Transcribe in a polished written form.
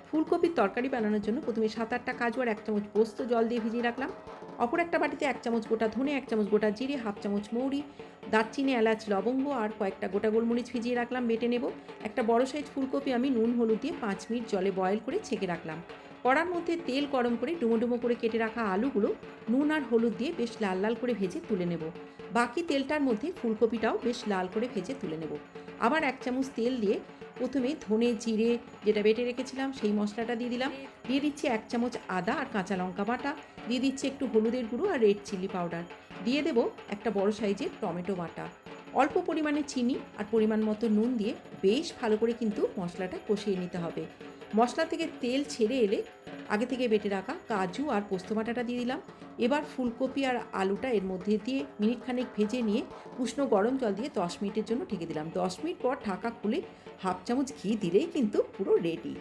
ফুলকপির তরকারি বানানোর জন্য প্রথমে 7-8টা কাজু আর 1 চামচ পোস্ত জল দিয়ে ভিজিয়ে রাখলাম। অপর একটা বাটিতে 1 চামচ গোটা ধনে, 1 চামচ গোটা জিরে, হাফ চামচ মৌরি, দারচিনি, এলাচ, লবঙ্গ আর কয়েকটা গোটা গোলমরিচ ভিজিয়ে রাখলাম, বেটে নেব। একটা বড় সাইজ ফুলকপি আমি নুন হলুদ দিয়ে 5 মিনিট জলে বয়েল করে ছেঁকে রাখলাম। কড়ার মধ্যে তেল গরম করে ডুমো ডুমো করে কেটে রাখা আলুগুলো নুন আর হলুদ দিয়ে বেশ লাল লাল করে ভেজে তুলে নেব। বাকি তেলটার মধ্যে ফুলকপিটাও বেশ লাল করে ভেজে তুলে নেব। আবার 1 চামচ তেল দিয়ে প্রথমে ধনে জিরে যেটা বেটে রেখেছিলাম সেই মশলাটা দিয়ে দিলাম। দিয়ে দিচ্ছি 1 চামচ আদা আর কাঁচা লঙ্কা বাটা, দিয়ে দিচ্ছি একটু হলুদের গুঁড়ো আর রেড চিলি পাউডার, দিয়ে দেবো একটা বড় সাইজের টমেটো বাটা, অল্প পরিমাণে চিনি আর পরিমাণ মতো নুন দিয়ে বেশ ভালো করে কিন্তু মশলাটা কষিয়ে নিতে হবে। মশলা থেকে তেল ছেড়ে এলে আগে থেকে বেটে রাখা কাজু আর পোস্ত বাটাটা দিয়ে দিলাম। এবার ফুলকপি আর আলুটা এর মধ্যে দিয়ে মিনিট খানেক ভেজে নিয়ে উষ্ণ গরম জল দিয়ে 10 মিনিটের জন্য ঢেকে দিলাম। 10 মিনিট পর ঢাকা খুলে হাফ চামচ ঘি দিলেই কিন্তু পুরো রেডি।